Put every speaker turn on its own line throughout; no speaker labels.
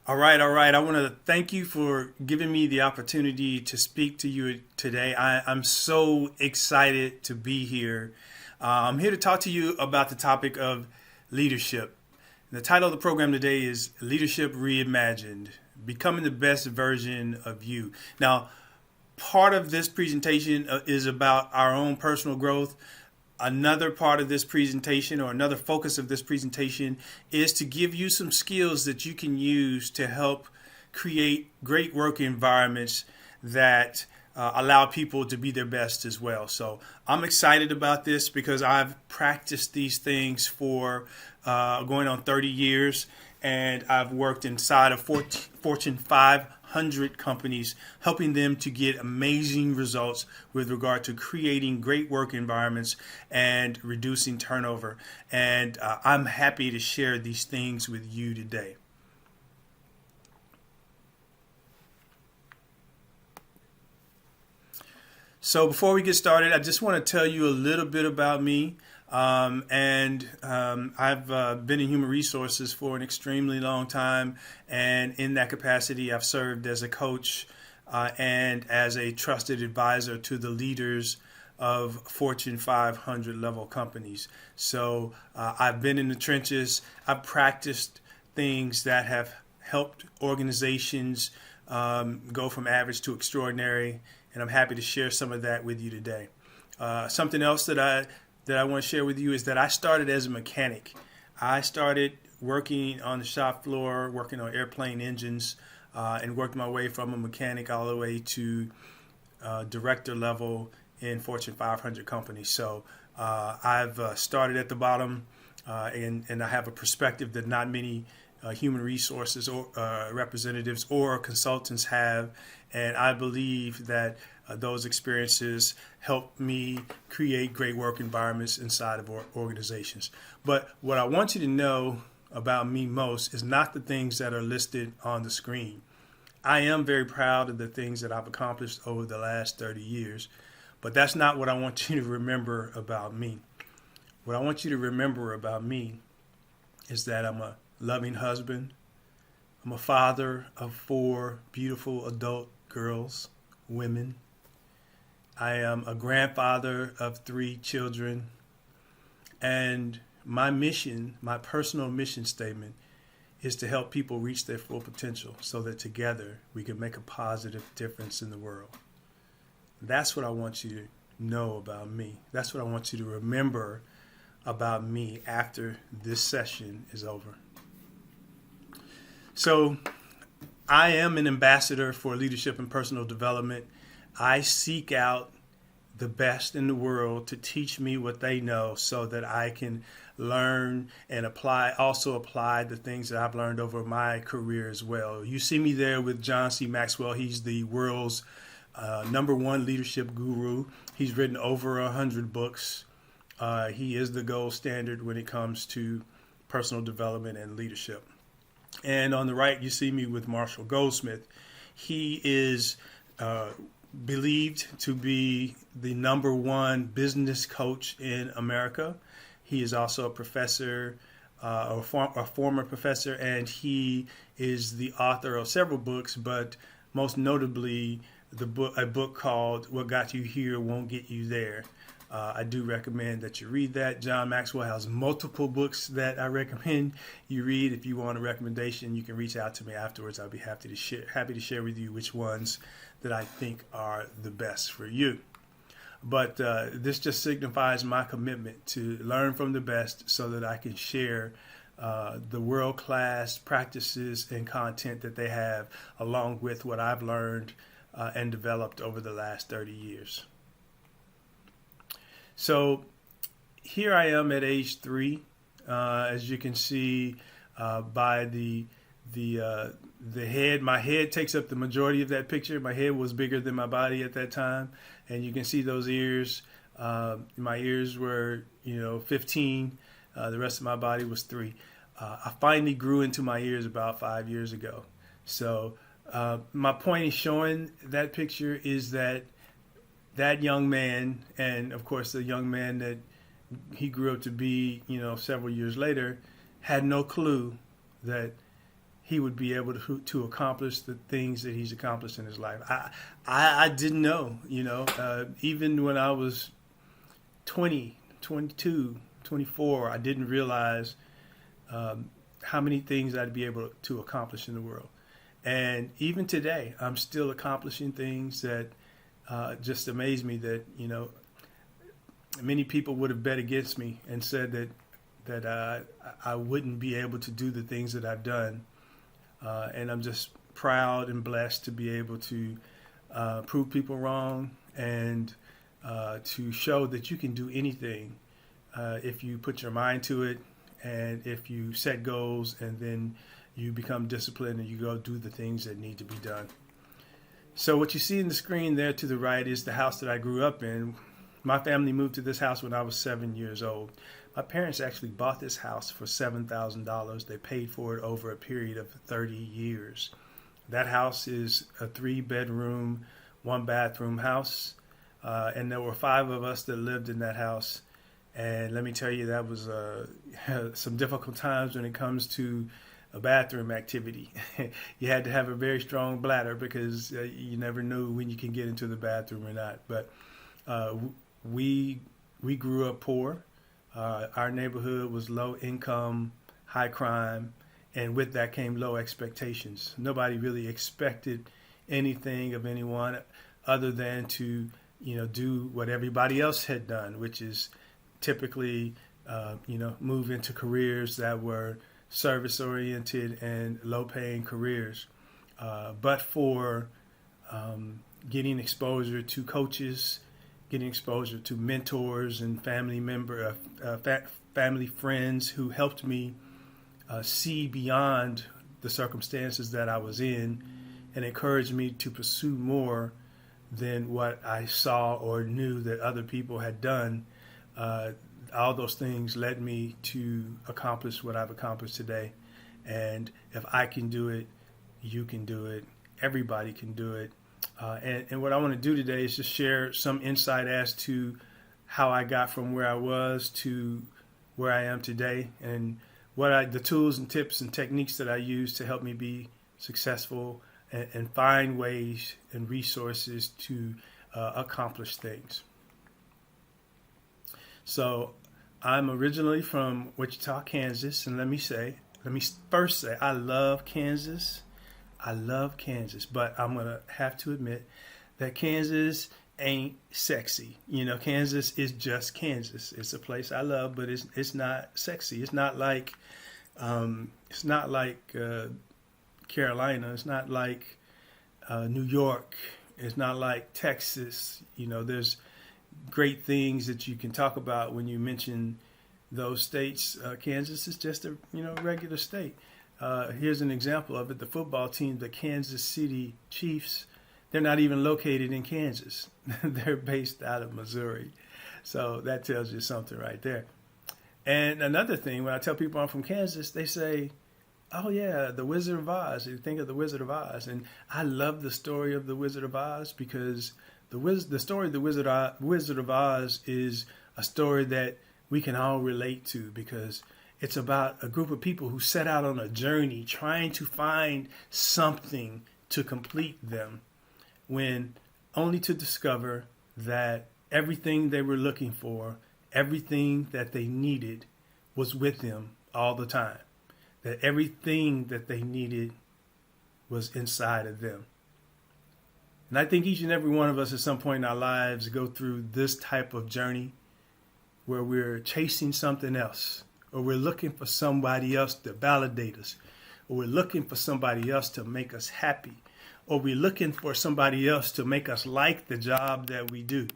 All right, all right. I want to thank you for giving me the opportunity to speak to you today. I'm so excited to be here. I'm here to talk to you about the topic of leadership. The title of the program today is Leadership Reimagined, Becoming the Best Version of You. Now, part of this presentation is about our own personal growth. Another part of this presentation, or another focus of this presentation, is to give you some skills that you can use to help create great work environments that allow people to be their best as well. So I'm excited about this because I've practiced these things for going on 30 years, and I've worked inside of Fortune 500 companies, helping them to get amazing results with regard to creating great work environments and reducing turnover. And I'm happy to share these things with you today. So before we get started, I just want to tell you a little bit about me. I've been in human resources for an extremely long time, and in that capacity, I've served as a coach and as a trusted advisor to the leaders of Fortune 500 level companies. So I've been in the trenches. I've practiced things that have helped organizations go from average to extraordinary, and I'm happy to share some of that with you today. Something else that I want to share with you is that I started as a mechanic. I started working on the shop floor, working on airplane engines, and worked my way from a mechanic all the way to director level in Fortune 500 companies. So I've started at the bottom, and I have a perspective that not many human resources or representatives or consultants have, and I believe that those experiences help me create great work environments inside of organizations. But what I want you to know about me most is not the things that are listed on the screen. I am very proud of the things that I've accomplished over the last 30 years, but that's not what I want you to remember about me. What I want you to remember about me is that I'm a loving husband. I'm a father of 4 beautiful adult girls, women. I am a grandfather of 3 children. And my mission, my personal mission statement, is to help people reach their full potential so that together we can make a positive difference in the world. That's what I want you to know about me. That's what I want you to remember about me after this session is over. So I am an ambassador for leadership and personal development. I seek out the best in the world to teach me what they know so that I can learn and also apply the things that I've learned over my career as well. You see me there with John C. Maxwell. He's the world's #1 leadership guru. He's written over 100 books. He is the gold standard when it comes to personal development and leadership. And on the right, you see me with Marshall Goldsmith. He is believed to be the #1 business coach in America. He is also a professor, a former professor, and he is the author of several books, but most notably a book called What Got You Here Won't Get You There. I do recommend that you read that. John Maxwell has multiple books that I recommend you read. If you want a recommendation, you can reach out to me afterwards. I'll be happy to share with you which ones that I think are the best for you. But this just signifies my commitment to learn from the best so that I can share the world-class practices and content that they have, along with what I've learned and developed over the last 30 years. So here I am at age 3. As you can see by the head, my head takes up the majority of that picture. My head was bigger than my body at that time, and you can see those ears. My ears were, 15. The rest of my body was 3. I finally grew into my ears about 5 years ago. So my point in showing that picture is that young man, and of course the young man that he grew up to be, several years later, had no clue that he would be able to accomplish the things that he's accomplished in his life. I didn't know, even when I was 20, 22, 24, I didn't realize how many things I'd be able to accomplish in the world. And even today, I'm still accomplishing things that just amaze me that, many people would have bet against me and said that I wouldn't be able to do the things that I've done. And I'm just proud and blessed to be able to prove people wrong and to show that you can do anything if you put your mind to it and if you set goals and then you become disciplined and you go do the things that need to be done. So what you see in the screen there to the right is the house that I grew up in. My family moved to this house when I was 7 years old. My parents actually bought this house for $7,000. They paid for it over a period of 30 years. That house is a 3-bedroom, 1-bathroom house. And there were 5 of us that lived in that house. And let me tell you, that was some difficult times when it comes to a bathroom activity. You had to have a very strong bladder because you never knew when you can get into the bathroom or not. But we grew up poor. Our neighborhood was low income, high crime, and with that came low expectations. Nobody really expected anything of anyone other than to, do what everybody else had done, which is typically, move into careers that were service-oriented and low-paying careers. But for getting exposure to coaches, getting exposure to mentors and family friends who helped me see beyond the circumstances that I was in and encouraged me to pursue more than what I saw or knew that other people had done. All those things led me to accomplish what I've accomplished today. And if I can do it, you can do it. Everybody can do it. And what I want to do today is just share some insight as to how I got from where I was to where I am today, and the tools and tips and techniques that I use to help me be successful and find ways and resources to accomplish things. So I'm originally from Wichita, Kansas, and let me first say I love Kansas. I love Kansas, but I'm going to have to admit that Kansas ain't sexy. Kansas is just Kansas. It's a place I love, but it's not sexy. It's not like Carolina. It's not like New York. It's not like Texas. There's great things that you can talk about when you mention those states. Kansas is just a regular state. Here's an example of it. The football team, the Kansas City Chiefs, they're not even located in Kansas. They're based out of Missouri. So that tells you something right there. And another thing, when I tell people I'm from Kansas, they say, oh yeah, the Wizard of Oz. You think of the Wizard of Oz. And I love the story of the Wizard of Oz because the story of the Wizard of Oz is a story that we can all relate to because it's about a group of people who set out on a journey trying to find something to complete them, when only to discover that everything they were looking for, everything that they needed was with them all the time. That everything that they needed was inside of them. And I think each and every one of us at some point in our lives go through this type of journey where we're chasing something else, or we're looking for somebody else to validate us, or we're looking for somebody else to make us happy, or we're looking for somebody else to make us like the job that we do,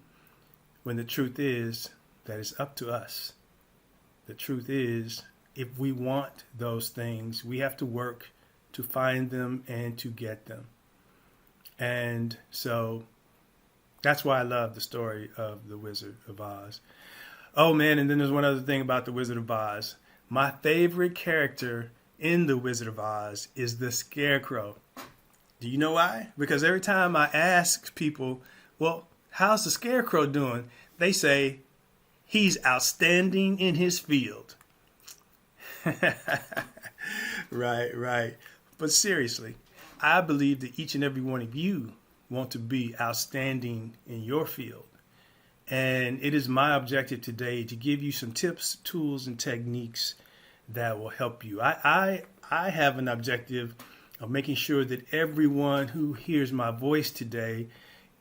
when the truth is that it's up to us. The truth is, if we want those things, we have to work to find them and to get them. And so that's why I love the story of the Wizard of Oz. Oh man, and then there's one other thing about the Wizard of Oz. My favorite character in the Wizard of Oz is the Scarecrow. Do you know why? Because every time I ask people, well, how's the Scarecrow doing? They say, he's outstanding in his field. Right. But seriously, I believe that each and every one of you want to be outstanding in your field. And it is my objective today to give you some tips, tools, and techniques that will help you. I have an objective of making sure that everyone who hears my voice today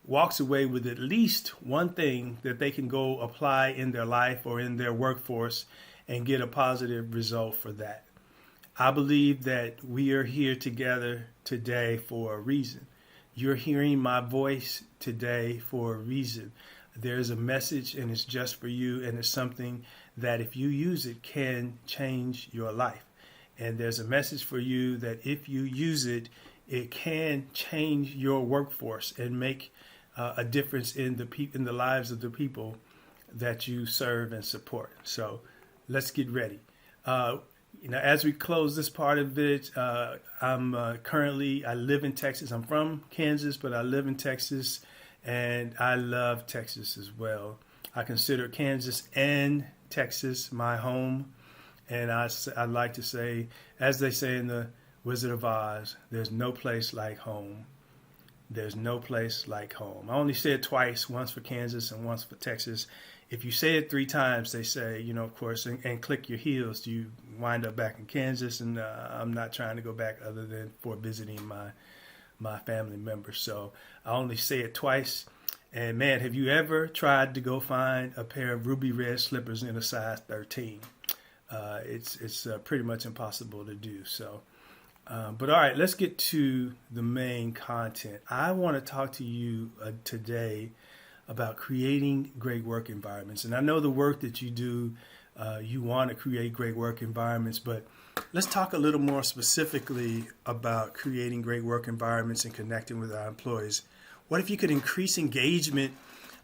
walks away with at least one thing that they can go apply in their life or in their workforce and get a positive result for that. I believe that we are here together today for a reason. You're hearing my voice today for a reason. There's a message and it's just for you, and it's something that if you use it can change your life. And there's a message for you that if you use it, it can change your workforce and make a difference in the lives of the people that you serve and support. So let's get ready. As we close this part of it, I live in Texas. I'm from Kansas, but I live in Texas, and I love Texas as well. I consider Kansas and Texas my home, and I like to say, as they say in the Wizard of Oz, there's no place like home. There's no place like home. I only say it twice, once for Kansas and once for Texas. If you say it 3 times, they say, of course, and click your heels, you wind up back in Kansas. And I'm not trying to go back other than for visiting my family members. So I only say it twice. And man, have you ever tried to go find a pair of ruby red slippers in a size 13? It's pretty much impossible to do. So, but all right, let's get to the main content. I want to talk to you today about creating great work environments. And I know the work that you do, you want to create great work environments, but let's talk a little more specifically about creating great work environments and connecting with our employees. What if you could increase engagement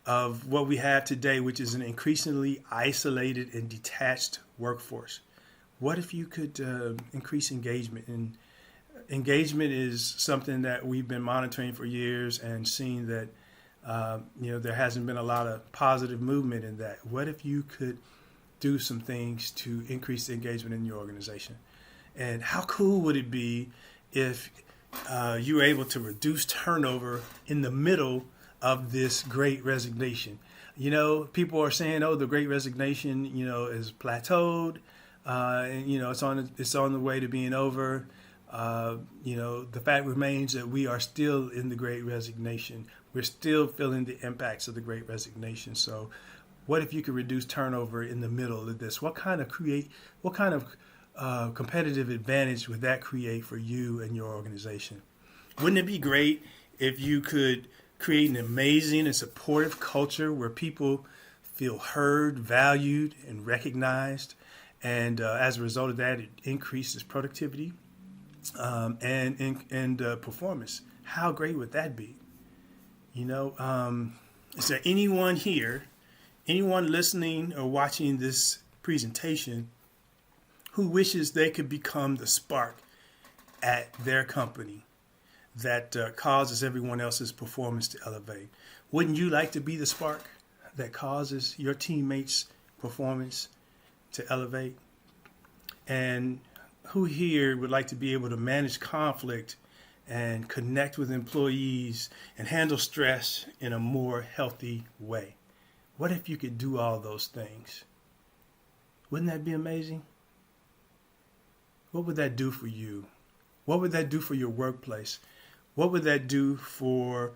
of what we have today, which is an increasingly isolated and detached workforce? What if you could increase engagement? And engagement is something that we've been monitoring for years and seeing that there hasn't been a lot of positive movement in that. What if you could do some things to increase the engagement in your organization? And how cool would it be if you were able to reduce turnover in the middle of this great resignation? People are saying, oh, the great resignation, is plateaued, and, it's on the way to being over. The fact remains that we are still in the great resignation. We're still feeling the impacts of the great resignation. So what if you could reduce turnover in the middle of this? What kind of competitive advantage would that create for you and your organization? Wouldn't it be great if you could create an amazing and supportive culture where people feel heard, valued, and recognized? And as a result of that, it increases productivity and performance. How great would that be? Is there anyone here, anyone listening or watching this presentation who wishes they could become the spark at their company that causes everyone else's performance to elevate? Wouldn't you like to be the spark that causes your teammates' performance to elevate? And who here would like to be able to manage conflict and connect with employees and handle stress in a more healthy way? What if you could do all those things? Wouldn't that be amazing? What would that do for you? What would that do for your workplace? What would that do for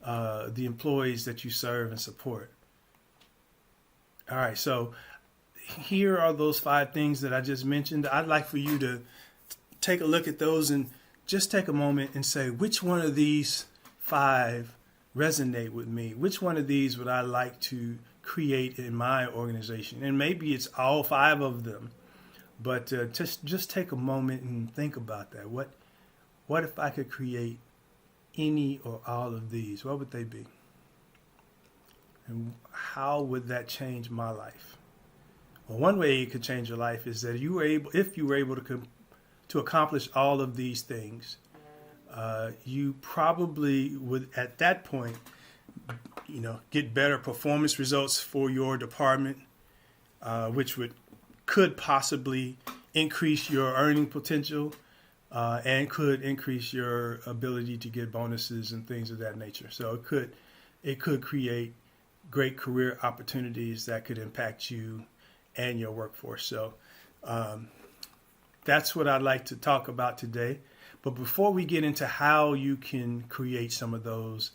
the employees that you serve and support? All right, so here are those 5 things that I just mentioned. I'd like for you to take a look at those and just take a moment and say, which one of these 5 resonate with me? Which one of these would I like to create in my organization? And maybe it's all 5 of them, but just take a moment and think about that. What if I could create any or all of these? What would they be? And how would that change my life? Well, one way it could change your life is that if you were able to accomplish all of these things, you probably would at that point, get better performance results for your department, which could possibly increase your earning potential, and could increase your ability to get bonuses and things of that nature. So it could create great career opportunities that could impact you and your workforce. So that's what I'd like to talk about today. But before we get into how you can create some of those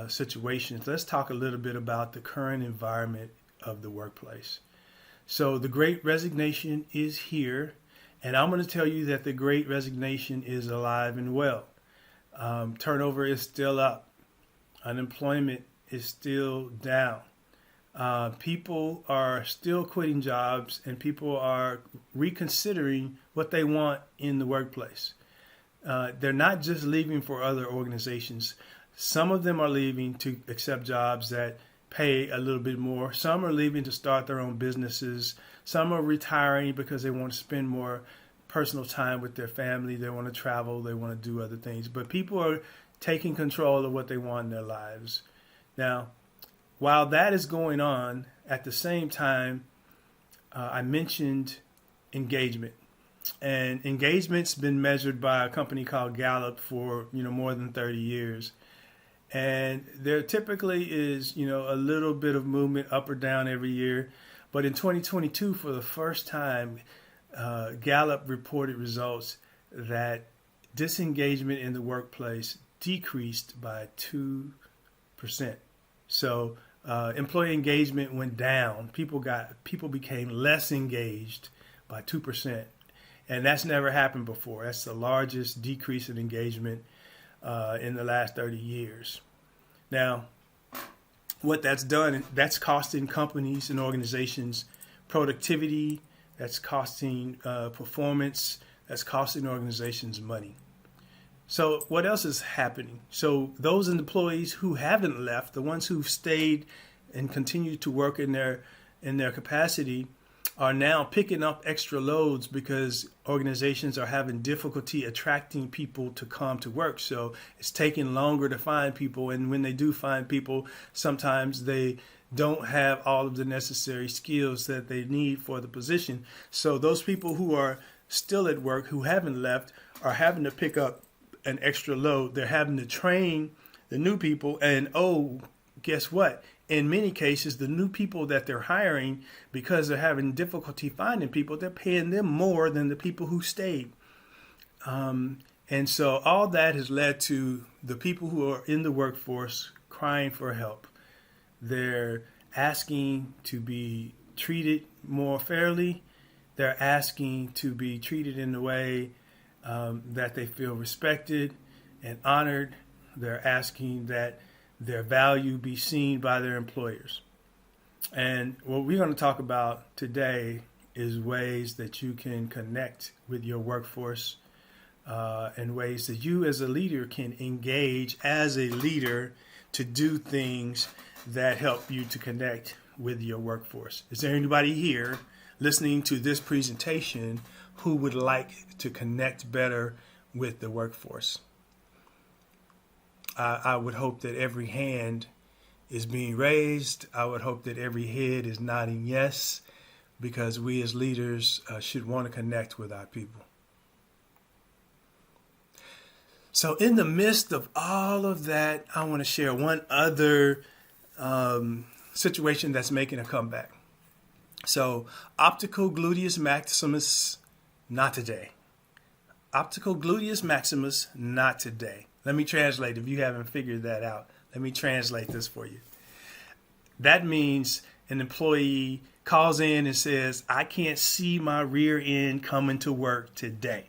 situations, let's talk a little bit about the current environment of the workplace. So the Great Resignation is here, and I'm going to tell you that the Great Resignation is alive and well. Turnover is still up. Unemployment is still down. People are still quitting jobs, and people are reconsidering what they want in the workplace. They're not just leaving for other organizations. Some of them are leaving to accept jobs that pay a little bit more. Some are leaving to start their own businesses. Some are retiring because they want to spend more personal time with their family. They want to travel. They want to do other things. But people are taking control of what they want in their lives. Now, while that is going on, at the same time, I mentioned engagement. And engagement's been measured by a company called Gallup for more than 30 years. And there typically is a little bit of movement up or down every year. But in 2022, for the first time, Gallup reported results that disengagement in the workplace decreased by 2%. So employee engagement went down. People became less engaged by 2%. And that's never happened before. That's the largest decrease in engagement in the last 30 years. Now, what that's done, that's costing companies and organizations productivity, that's costing performance, that's costing organizations money. So what else is happening? So those employees who haven't left, the ones who've stayed and continue to work in their capacity, are now picking up extra loads because organizations are having difficulty attracting people to come to work. So it's taking longer to find people. And when they do find people, sometimes they don't have all of the necessary skills that they need for the position. So those people who are still at work, who haven't left, are having to pick up an extra load. They're having to train the new people. And guess what? In many cases, the new people that they're hiring, because they're having difficulty finding people, they're paying them more than the people who stayed. And so all that has led to the people who are in the workforce crying for help. They're asking to be treated more fairly. They're asking to be treated in a way that they feel respected and honored. They're asking that their value be seen by their employers. And what we're going to talk about today is ways that you can connect with your workforce and ways that you as a leader can engage as a leader to do things that help you to connect with your workforce. Is there anybody here listening to this presentation who would like to connect better with the workforce? I would hope that every hand is being raised. I would hope that every head is nodding yes, because we as leaders should want to connect with our people. So in the midst of all of that, I want to share one other situation that's making a comeback. So optical gluteus maximus, not today. Optical gluteus maximus, not today. Let me translate. If you haven't figured that out, let me translate this for you. That means an employee calls in and says, I can't see my rear end coming to work today.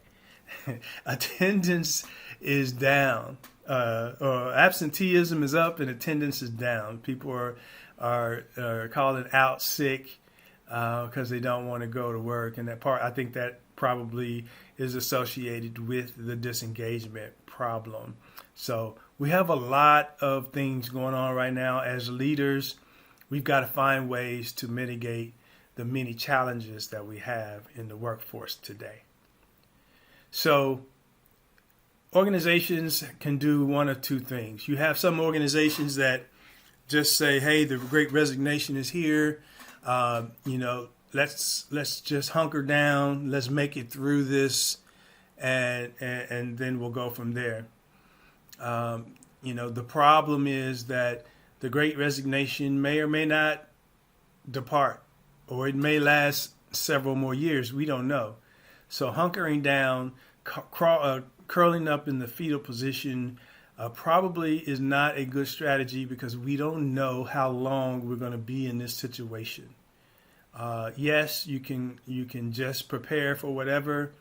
Attendance is down, or absenteeism is up and attendance is down. People are calling out sick because they don't want to go to work. And I think that probably is associated with the disengagement problem. So we have a lot of things going on right now. As leaders, we've got to find ways to mitigate the many challenges that we have in the workforce today. So organizations can do one of two things. You have some organizations that just say, hey, the Great Resignation is here. Let's just hunker down. Let's make it through this. and then we'll go from there. The problem is that the Great Resignation may or may not depart, or it may last several more years. We don't know. So hunkering down, curling up in the fetal position probably is not a good strategy, because we don't know how long we're going to be in this situation. Yes, you can just prepare for whatever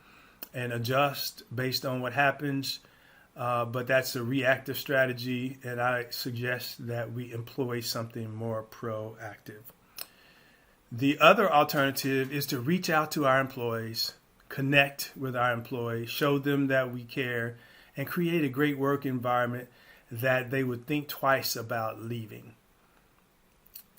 and adjust based on what happens, but that's a reactive strategy, and I suggest that we employ something more proactive. The other alternative is to reach out to our employees, connect with our employees, show them that we care, and create a great work environment that they would think twice about leaving.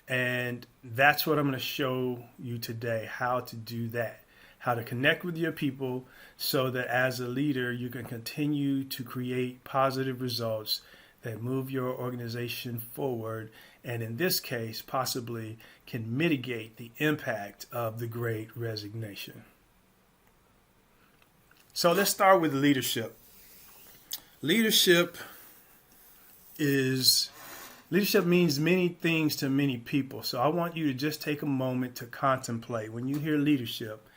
And that's what I'm going to show you today, how to do that, how to connect with your people so that as a leader, you can continue to create positive results that move your organization forward, and in this case, possibly can mitigate the impact of the Great Resignation. So let's start with leadership. Leadership means many things to many people. So I want you to just take a moment to contemplate. When you hear leadership,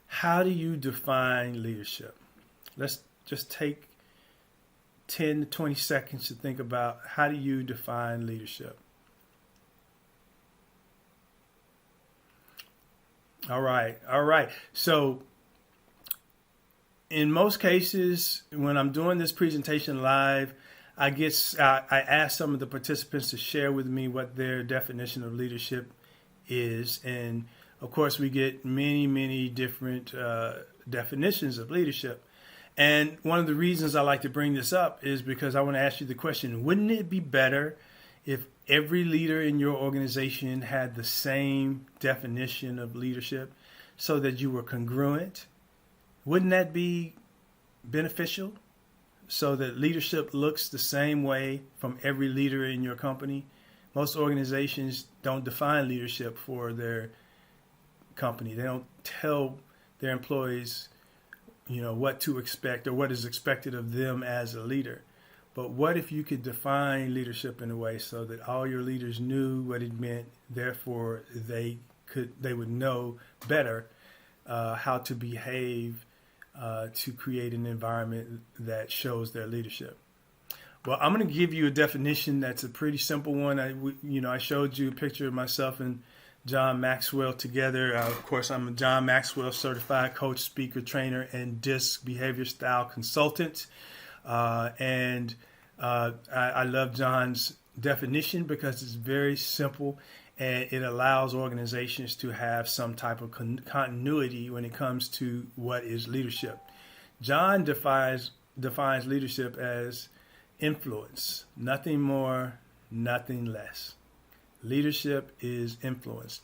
how do you define leadership? Let's just take 10 to 20 seconds to think about, how do you define leadership? All right. So in most cases, when I'm doing this presentation live, I ask some of the participants to share with me what their definition of leadership is. And of course, we get many, many different definitions of leadership. And one of the reasons I like to bring this up is because I want to ask you the question, wouldn't it be better if every leader in your organization had the same definition of leadership so that you were congruent? Wouldn't that be beneficial, so that leadership looks the same way from every leader in your company? Most organizations don't define leadership for their company. They don't tell their employees, what to expect or what is expected of them as a leader. But what if you could define leadership in a way so that all your leaders knew what it meant, therefore they would know better how to behave to create an environment that shows their leadership? Well, I'm going to give you a definition that's a pretty simple one. I showed you a picture of myself and John Maxwell together. Of course, I'm a John Maxwell certified coach, speaker, trainer, and DISC behavior style consultant. I love John's definition because it's very simple, and it allows organizations to have some type of continuity when it comes to what is leadership. John defines leadership as influence, nothing more, nothing less. Leadership is influence.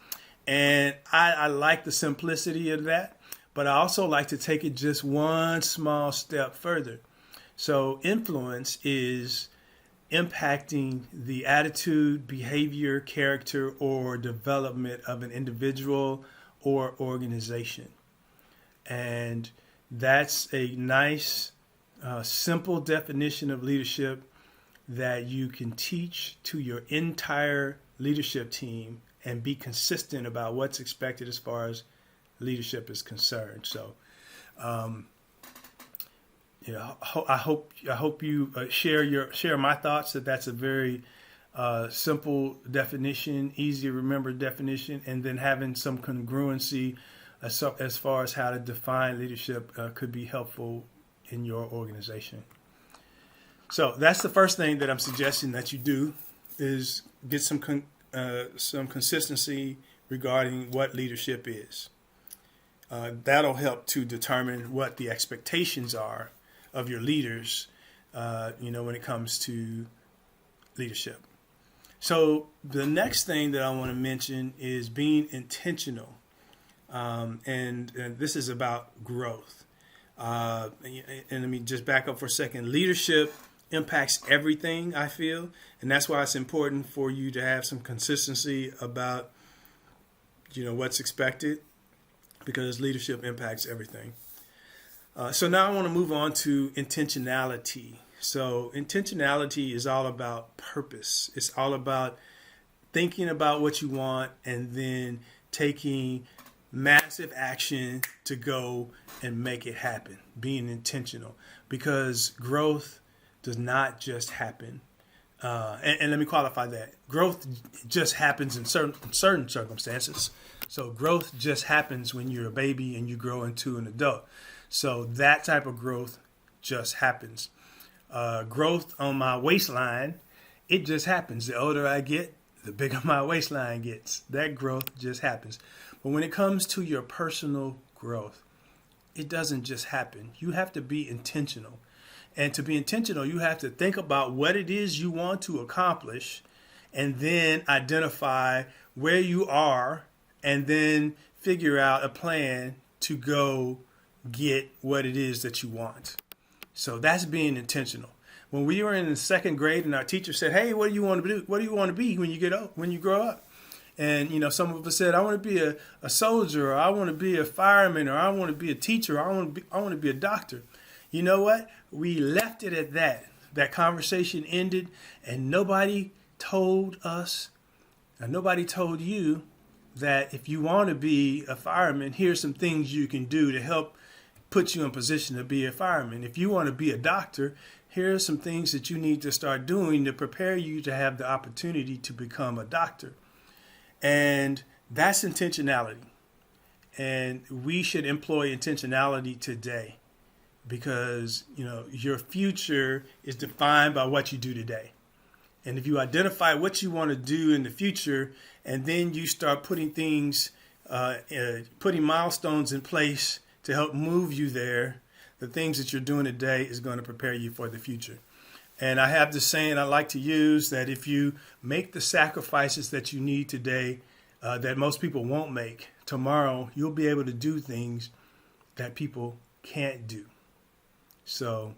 And I like the simplicity of that, but I also like to take it just one small step further. So influence is impacting the attitude, behavior, character, or development of an individual or organization. And that's a nice, simple definition of leadership that you can teach to your entire leadership team and be consistent about what's expected as far as leadership is concerned. So, I hope you share my thoughts that that's a very simple definition, easy to remember definition, and then having some congruency as far as how to define leadership could be helpful in your organization. So that's the first thing that I'm suggesting that you do, is get some consistency regarding what leadership is. That'll help to determine what the expectations are of your leaders, when it comes to leadership. So the next thing that I want to mention is being intentional. And this is about growth. And let me just back up for a second. Leadership impacts everything, I feel, and that's why it's important for you to have some consistency about what's expected, because leadership impacts everything. So now I want to move on to intentionality. So intentionality is all about purpose. It's all about thinking about what you want and then taking massive action to go and make it happen. Being intentional, because growth does not just happen. And let me qualify that. Growth just happens in certain circumstances. So growth just happens when you're a baby and you grow into an adult. So that type of growth just happens. Growth on my waistline, it just happens. The older I get, the bigger my waistline gets. That growth just happens. But when it comes to your personal growth, it doesn't just happen. You have to be intentional. And to be intentional, you have to think about what it is you want to accomplish and then identify where you are and then figure out a plan to go get what it is that you want. So that's being intentional. When we were in the second grade and our teacher said, "Hey, what do you want to do? What do you want to be when you grow up?" And some of us said, "I want to be a soldier, or I want to be a fireman, or I want to be a teacher, or I want to be a doctor." You know what? We left it at that. That conversation ended, and nobody told us, and nobody told you that if you want to be a fireman, here's some things you can do to help put you in position to be a fireman. If you want to be a doctor, here are some things that you need to start doing to prepare you to have the opportunity to become a doctor. And that's intentionality. And we should employ intentionality today because, your future is defined by what you do today. And if you identify what you want to do in the future, and then you start putting things, putting milestones in place to help move you there, the things that you're doing today is going to prepare you for the future. And I have this saying I like to use that if you make the sacrifices that you need today that most people won't make, tomorrow you'll be able to do things that people can't do. So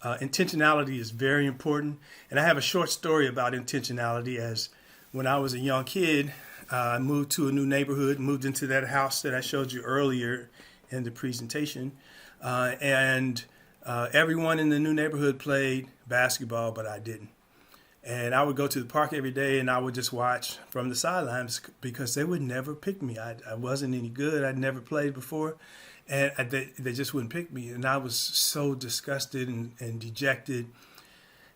intentionality is very important. And I have a short story about intentionality. As when I was a young kid, I moved to a new neighborhood, moved into that house that I showed you earlier in the presentation. And everyone in the new neighborhood played basketball, but I didn't. And I would go to the park every day and I would just watch from the sidelines because they would never pick me. I wasn't any good. I'd never played before. And they just wouldn't pick me. And I was so disgusted and dejected.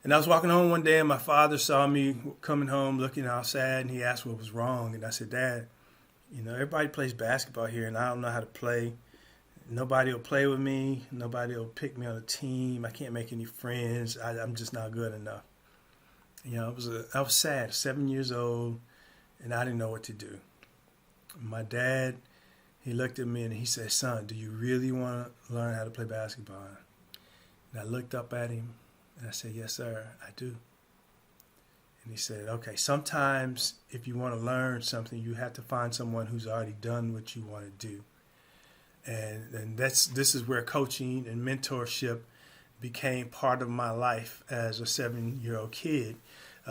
And I was walking home one day and my father saw me coming home looking all sad and he asked what was wrong. And I said, "Dad, everybody plays basketball here and I don't know how to play. Nobody will play with me. Nobody will pick me on a team. I can't make any friends. I'm just not good enough." I was sad, 7 years old, and I didn't know what to do. My dad, he looked at me and he said, "Son, do you really want to learn how to play basketball?" And I looked up at him and I said, "Yes, sir, I do." And he said, "Okay, sometimes if you want to learn something, you have to find someone who's already done what you want to do." And this is where coaching and mentorship became part of my life as a 7-year-old kid.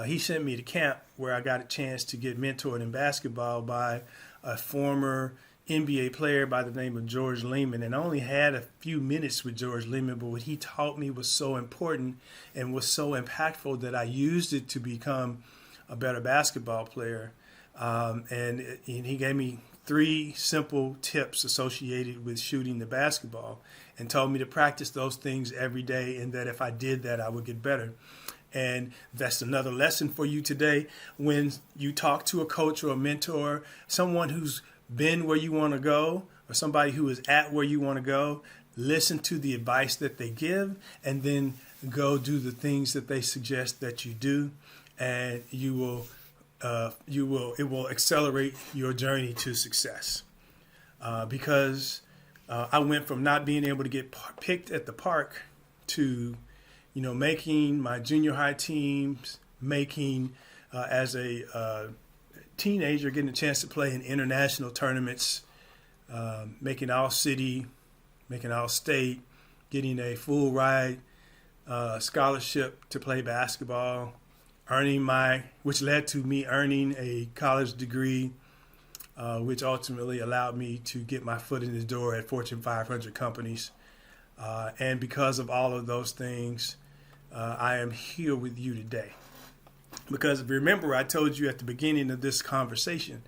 He sent me to camp where I got a chance to get mentored in basketball by a former NBA player by the name of George Lehman. And I only had a few minutes with George Lehman, but what he taught me was so important and was so impactful that I used it to become a better basketball player. And he gave me 3 simple tips associated with shooting the basketball and told me to practice those things every day and that if I did that, I would get better. And that's another lesson for you today. When you talk to a coach or a mentor, someone who's been where you want to go or somebody who is at where you want to go, listen to the advice that they give and then go do the things that they suggest that you do, and it will accelerate your journey to success. Because I went from not being able to get picked at the park to, making my junior high teams, making as a teenager, getting a chance to play in international tournaments, making all city, making all state, getting a full ride scholarship to play basketball, which led to me earning a college degree, which ultimately allowed me to get my foot in the door at Fortune 500 companies And because of all of those things, I am here with you today. Because remember, I told you at the beginning of this conversation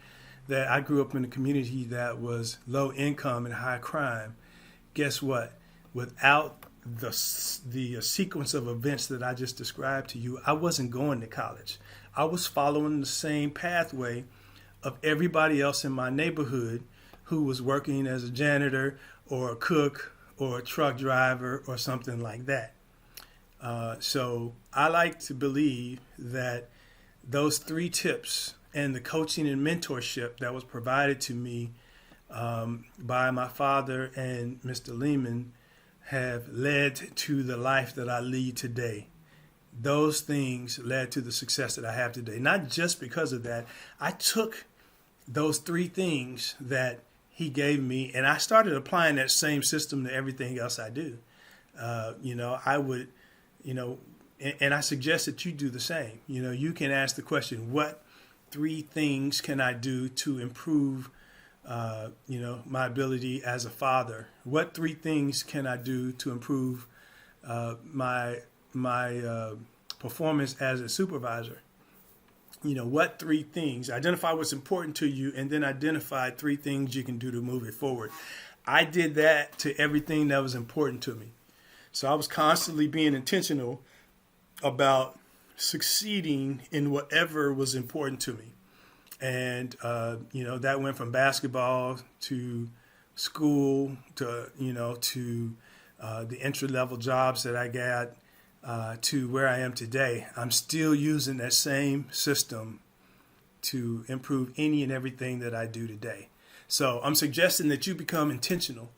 that I grew up in a community that was low income and high crime. Guess what? Without the sequence of events that I just described to you, I wasn't going to college. I was following the same pathway of everybody else in my neighborhood who was working as a janitor or a cook or a truck driver or something like that. So I like to believe that those 3 tips and the coaching and mentorship that was provided to me by my father and Mr. Lehman have led to the life that I lead today. Those things led to the success that I have today. Not just because of that. I took those 3 things that he gave me and I started applying that same system to everything else I do. I would, and I suggest that you do the same. You can ask the question, what 3 things can I do to improve my ability as a father? What 3 things can I do to improve my performance as a supervisor? What 3 things? Identify what's important to you, and then identify 3 things you can do to move it forward. I did that to everything that was important to me. So I was constantly being intentional about succeeding in whatever was important to me. And, that went from basketball to school to the entry-level jobs that I got to where I am today. I'm still using that same system to improve any and everything that I do today. So I'm suggesting that you become intentional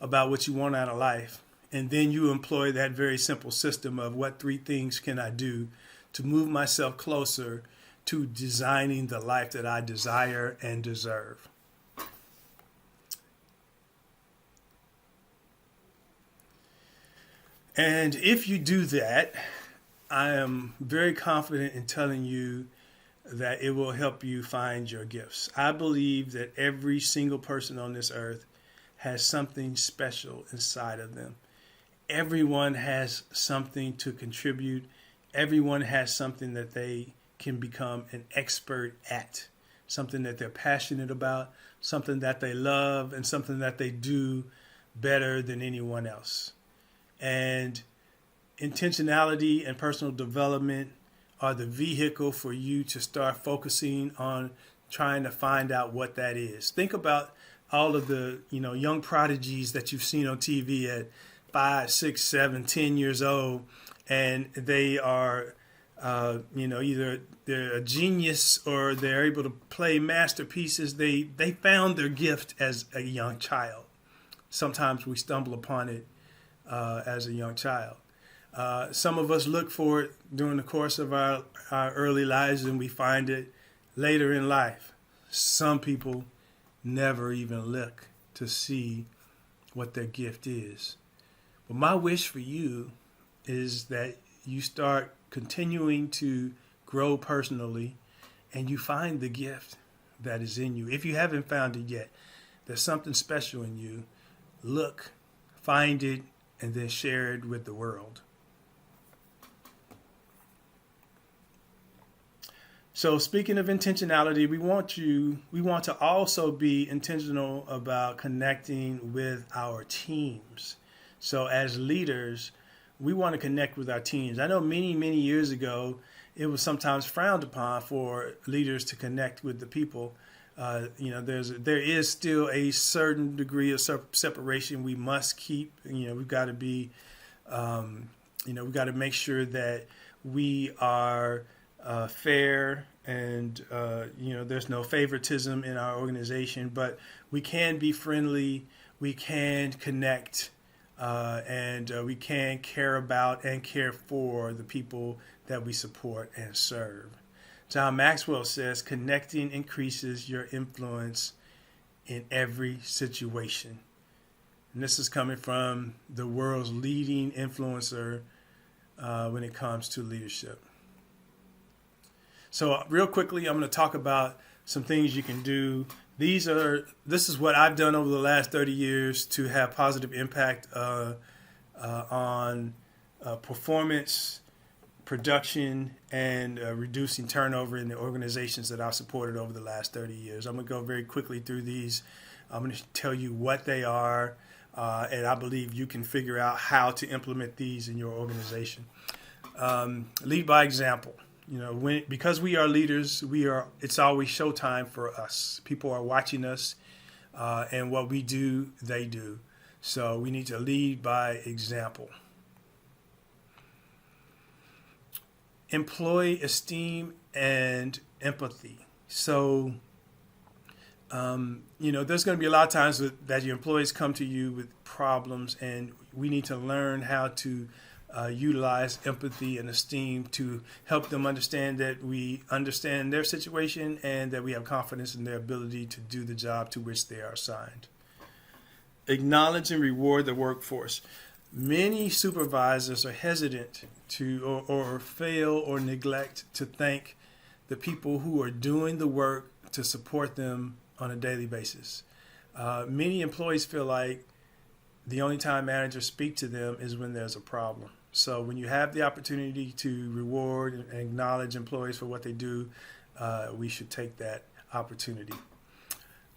about what you want out of life. And then you employ that very simple system of what 3 things can I do to move myself closer to designing the life that I desire and deserve. And if you do that, I am very confident in telling you that it will help you find your gifts. I believe that every single person on this earth has something special inside of them. Everyone has something to contribute. Everyone has something that they can become an expert at, something that they're passionate about, something that they love, and something that they do better than anyone else. And intentionality and personal development are the vehicle for you to start focusing on trying to find out what that is. Think about all of the young prodigies that you've seen on TV at 5, 6, 7, 10 years old, and they are either they're a genius or they're able to play masterpieces. They found their gift as a young child. Sometimes we stumble upon it as a young child. Some of us look for it during the course of our early lives, and we find it later in life. Some people never even look to see what their gift is. But my wish for you is that you start continuing to grow personally and you find the gift that is in you. If you haven't found it yet, there's something special in you. Look, find it, and then share it with the world. So speaking of intentionality, we want to also be intentional about connecting with our teams. So as leaders, we want to connect with our teams. I know many, many years ago, it was sometimes frowned upon for leaders to connect with the people. There is still a certain degree of separation we must keep. We've got to be, we've got to make sure that we are fair and, there's no favoritism in our organization, but we can be friendly, we can connect, and we can care about and care for the people that we support and serve. John Maxwell says, connecting increases your influence in every situation. And this is coming from the world's leading influencer when it comes to leadership. So real quickly, I'm going to talk about some things you can do. This is what I've done over the last 30 years to have positive impact on performance, production, and reducing turnover in the organizations that I've supported over the last 30 years. I'm going to go very quickly through these. I'm going to tell you what they are, and I believe you can figure out how to implement these in your organization. Lead by example. Because we are leaders, it's always showtime for us. People are watching us, and what we do, they do. So we need to lead by example. Employee esteem and empathy. So, there's going to be a lot of times that your employees come to you with problems, and we need to learn how to utilize empathy and esteem to help them understand that we understand their situation and that we have confidence in their ability to do the job to which they are assigned. Acknowledge and reward the workforce. Many supervisors are hesitant to or fail or neglect to thank the people who are doing the work to support them on a daily basis. Many employees feel like the only time managers speak to them is when there's a problem. So when you have the opportunity to reward and acknowledge employees for what they do, we should take that opportunity.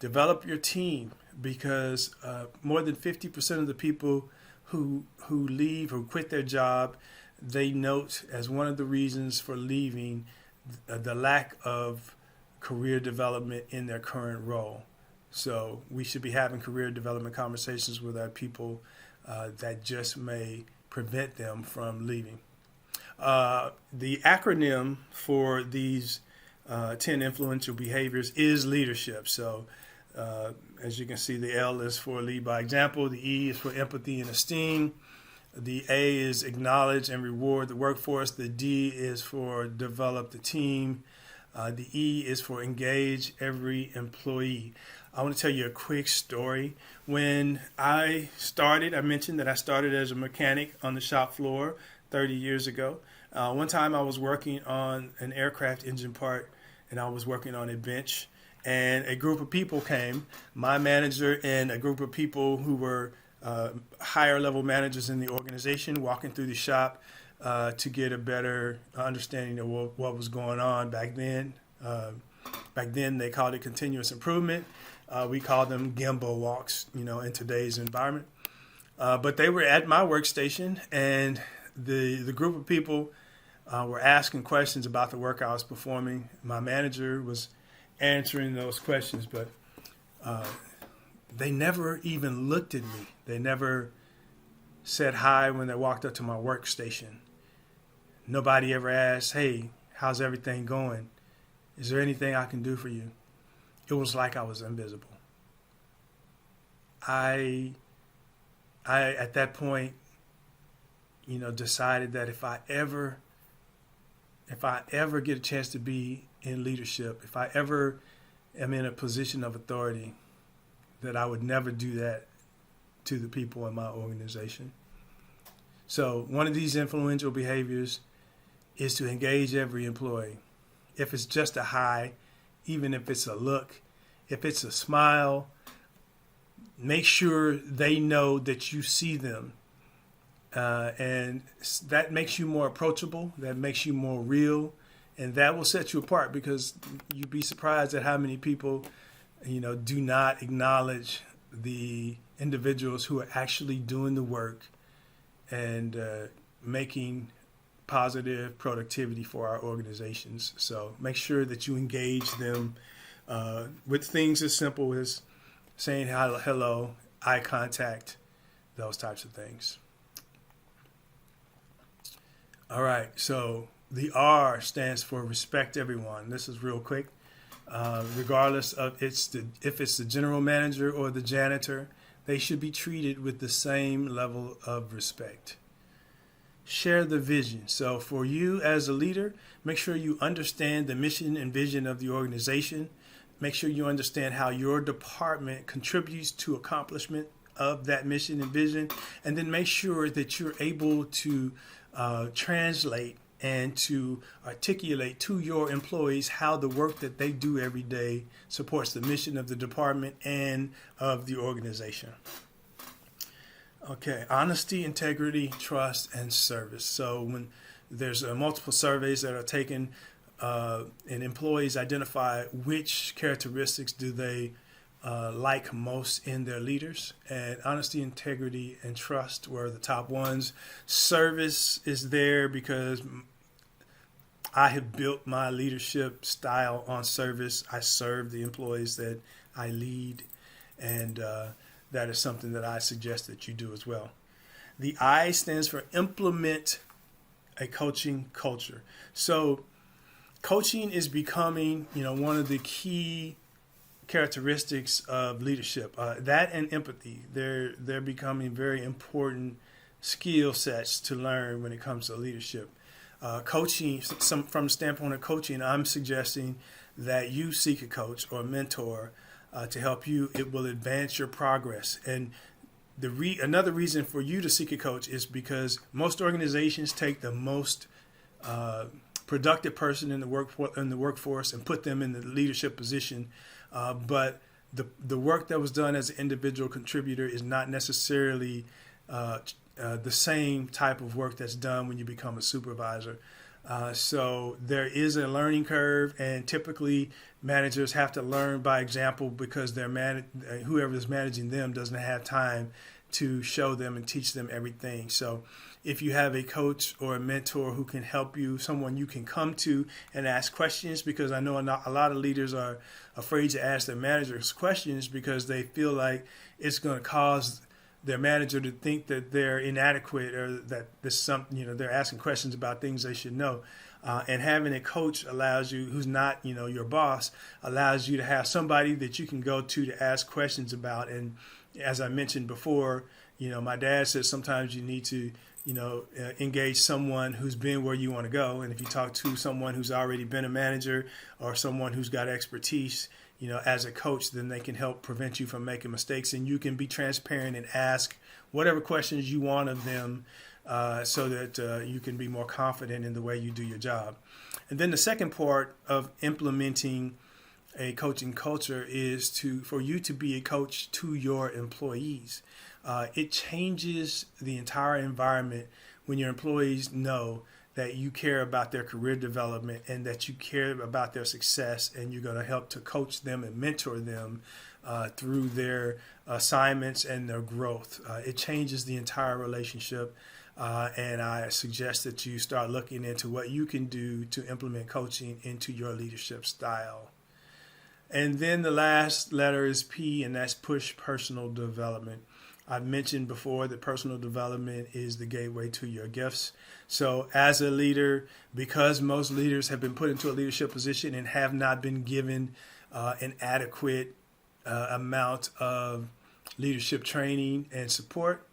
Develop your team, because more than 50% of the people who leave, who quit their job, they note as one of the reasons for leaving the lack of career development in their current role. So we should be having career development conversations with our people that just may prevent them from leaving. The acronym for these 10 influential behaviors is leadership. So as you can see, the L is for lead by example. The E is for empathy and esteem. The A is acknowledge and reward the workforce. The D is for develop the team. The E is for engage every employee. I want to tell you a quick story. When I started, I mentioned that I started as a mechanic on the shop floor 30 years ago. One time I was working on an aircraft engine part, and I was working on a bench, and a group of people came, my manager and a group of people who were higher level managers in the organization, walking through the shop to get a better understanding of what was going on back then. Back then they called it continuous improvement. We call them Gembo walks, in today's environment. But they were at my workstation, and the group of people were asking questions about the work I was performing. My manager was answering those questions, but they never even looked at me. They never said hi when they walked up to my workstation. Nobody ever asked, "Hey, how's everything going? Is there anything I can do for you?" It was like I was invisible. I at that point, decided that if I ever get a chance to be in leadership, if I ever am in a position of authority, that I would never do that to the people in my organization. So one of these influential behaviors is to engage every employee. If it's just a hi, even if it's a look, if it's a smile, make sure they know that you see them. And that makes you more approachable, that makes you more real, and that will set you apart, because you'd be surprised at how many people, do not acknowledge the individuals who are actually doing the work and making positive productivity for our organizations. So make sure that you engage them with things as simple as saying hello, eye contact, those types of things. All right, so the R stands for respect everyone. This is real quick. Regardless of if it's the general manager or the janitor, they should be treated with the same level of respect. Share the vision. So for you as a leader, make sure you understand the mission and vision of the organization. Make sure you understand how your department contributes to accomplishment of that mission and vision. And then make sure that you're able to translate and to articulate to your employees how the work that they do every day supports the mission of the department and of the organization. Okay, honesty, integrity, trust, and service. So when there's multiple surveys that are taken, and employees identify which characteristics do they like most in their leaders, and honesty, integrity, and trust were the top ones. Service is there because I have built my leadership style on service. I serve the employees that I lead, and that is something that I suggest that you do as well. The I stands for implement a coaching culture. So coaching is becoming, one of the key characteristics of leadership. That and empathy, they're becoming very important skill sets to learn when it comes to leadership. Coaching, from the standpoint of coaching, I'm suggesting that you seek a coach or a mentor to help you. It will advance your progress. And another reason for you to seek a coach is because most organizations take the most productive person in the workforce and put them in the leadership position, but the work that was done as an individual contributor is not necessarily the same type of work that's done when you become a supervisor. So there is a learning curve, and typically managers have to learn by example because whoever is managing them doesn't have time to show them and teach them everything. So if you have a coach or a mentor who can help you, someone you can come to and ask questions, because I know a lot of leaders are afraid to ask their managers questions because they feel like it's going to cause their manager to think that they're inadequate or that they're asking questions about things they should know. And having a coach allows you, who's not, your boss, allows you to have somebody that you can go to ask questions about. And as I mentioned before, my dad says sometimes you need to, engage someone who's been where you want to go. And if you talk to someone who's already been a manager or someone who's got expertise, as a coach, then they can help prevent you from making mistakes, and you can be transparent and ask whatever questions you want of them so that you can be more confident in the way you do your job. And then the second part of implementing a coaching culture is for you to be a coach to your employees. It changes the entire environment when your employees know that you care about their career development and that you care about their success, and you're going to help to coach them and mentor them through their assignments and their growth. It changes the entire relationship, and I suggest that you start looking into what you can do to implement coaching into your leadership style. And then the last letter is P, and that's push personal development. I've mentioned before that personal development is the gateway to your gifts. So as a leader, because most leaders have been put into a leadership position and have not been given an adequate amount of leadership training and support,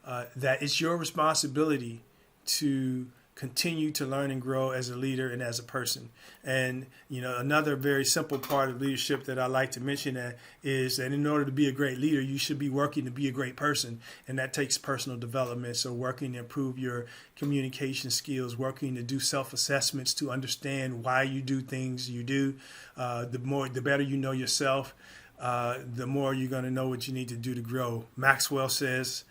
that it's your responsibility to continue to learn and grow as a leader and as a person. And, another very simple part of leadership that I like to mention is that in order to be a great leader, you should be working to be a great person. And that takes personal development. So working to improve your communication skills, working to do self-assessments to understand why you do things you do. The better you know yourself, the more you're going to know what you need to do to grow. Maxwell says,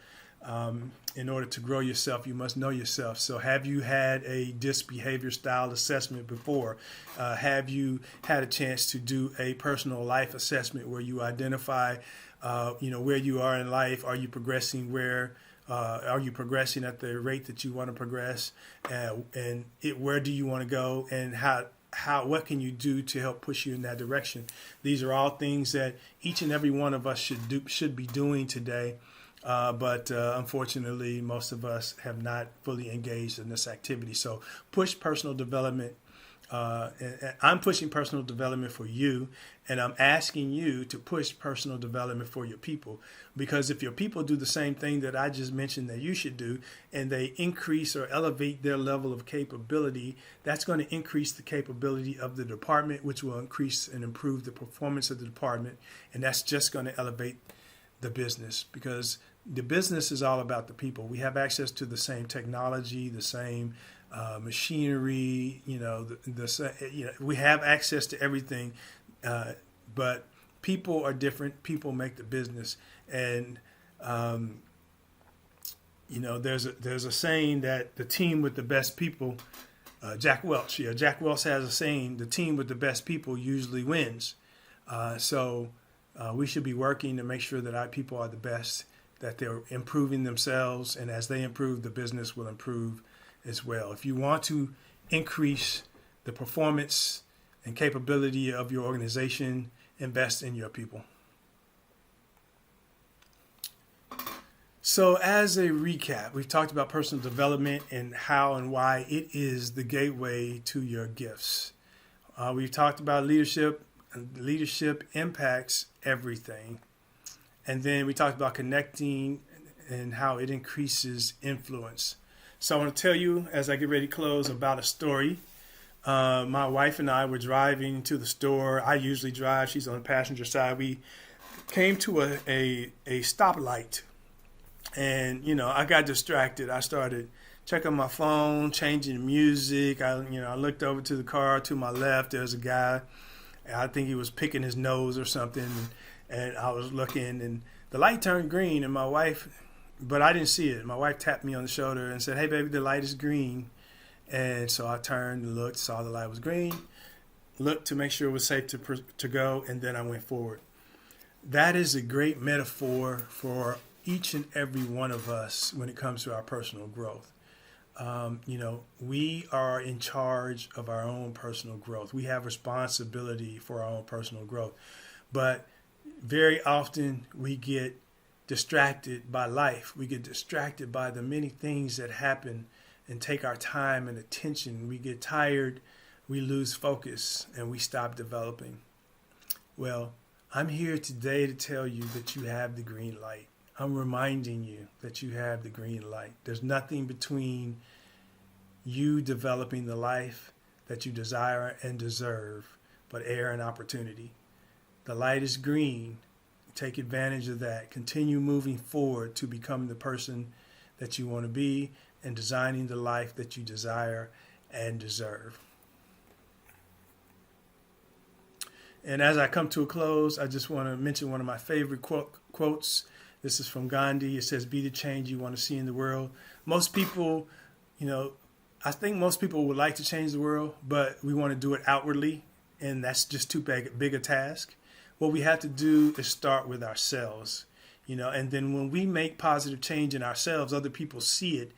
in order to grow yourself, you must know yourself. So have you had a DISC behavior style assessment before? Have you had a chance to do a personal life assessment where you identify, where you are in life? Are you progressing are you progressing at the rate that you want to progress? Where do you want to go? And what can you do to help push you in that direction? These are all things that each and every one of us should be doing today. But unfortunately, most of us have not fully engaged in this activity. So push personal development. And I'm pushing personal development for you, and I'm asking you to push personal development for your people. Because if your people do the same thing that I just mentioned that you should do, and they increase or elevate their level of capability, that's going to increase the capability of the department, which will increase and improve the performance of the department. And that's just going to elevate the business, because the business is all about the people. We have access to the same technology, the same machinery, we have access to everything, but people are different. People make the business, and there's a saying that the team with the best people, Jack Welch has a saying, the team with the best people usually wins. So we should be working to make sure that our people are the best, that they're improving themselves, and as they improve, the business will improve as well. If you want to increase the performance and capability of your organization, invest in your people. So as a recap, we've talked about personal development and how and why it is the gateway to your gifts. We've talked about leadership. Leadership impacts everything. And then we talked about connecting and how it increases influence. So I want to tell you, as I get ready to close, about a story. My wife and I were driving to the store. I usually drive. She's on the passenger side. We came to a stoplight. And, I got distracted. I started checking my phone, changing music. I looked over to the car to my left. There's a guy. I think he was picking his nose or something. And I was looking, and the light turned green. And my wife, but I didn't see it. My wife tapped me on the shoulder and said, "Hey, baby, the light is green." And so I turned and looked, saw the light was green, looked to make sure it was safe to go, and then I went forward. That is a great metaphor for each and every one of us when it comes to our personal growth. We are in charge of our own personal growth. We have responsibility for our own personal growth. But very often we get distracted by life. We get distracted by the many things that happen and take our time and attention. We get tired, we lose focus, and we stop developing. Well, I'm here today to tell you that you have the green light. I'm reminding you that you have the green light. There's nothing between you developing the life that you desire and deserve, but air and opportunity. The light is green. Take advantage of that. Continue moving forward to become the person that you want to be and designing the life that you desire and deserve. And as I come to a close, I just want to mention one of my favorite quotes. This is from Gandhi. It says, "Be the change you want to see in the world." Most people, I think most people would like to change the world, but we want to do it outwardly, and that's just too big a task. What we have to do is start with ourselves, and then when we make positive change in ourselves, other people see it,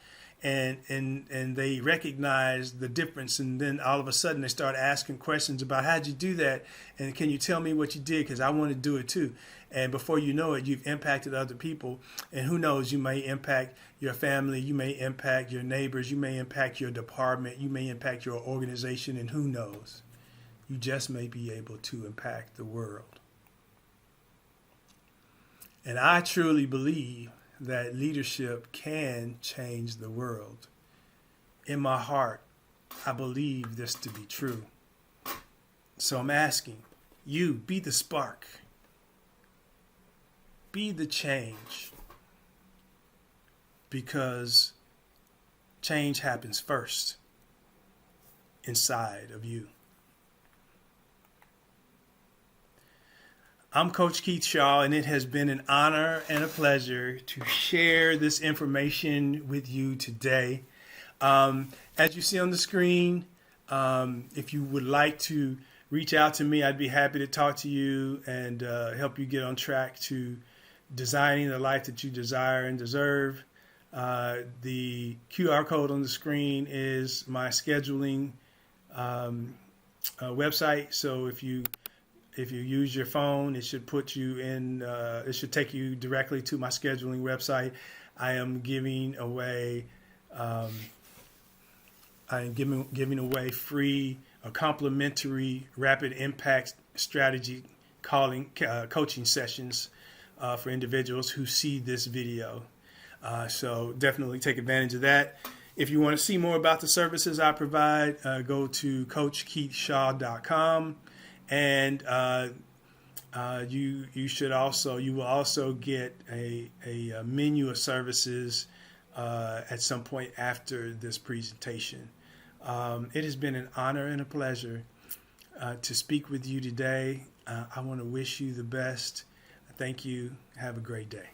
and they recognize the difference, and then all of a sudden they start asking questions about, "How'd you do that? And can you tell me what you did? Because I want to do it too." And before you know it, you've impacted other people, and who knows, you may impact your family, you may impact your neighbors, you may impact your department, you may impact your organization, and who knows, you just may be able to impact the world. And I truly believe that leadership can change the world. In my heart, I believe this to be true. So I'm asking you, be the spark. Be the change. Because change happens first inside of you. I'm Coach Keith Shaw, and it has been an honor and a pleasure to share this information with you today. As you see on the screen, if you would like to reach out to me, I'd be happy to talk to you and help you get on track to designing the life that you desire and deserve. The QR code on the screen is my scheduling website. So if you use your phone, it should put you in. It should take you directly to my scheduling website. I am giving away. Free, complimentary, rapid impact strategy coaching sessions for individuals who see this video. So definitely take advantage of that. If you want to see more about the services I provide, go to CoachKeithShaw.com. And you will also get a menu of services at some point after this presentation. It has been an honor and a pleasure to speak with you today. I want to wish you the best. Thank you. Have a great day.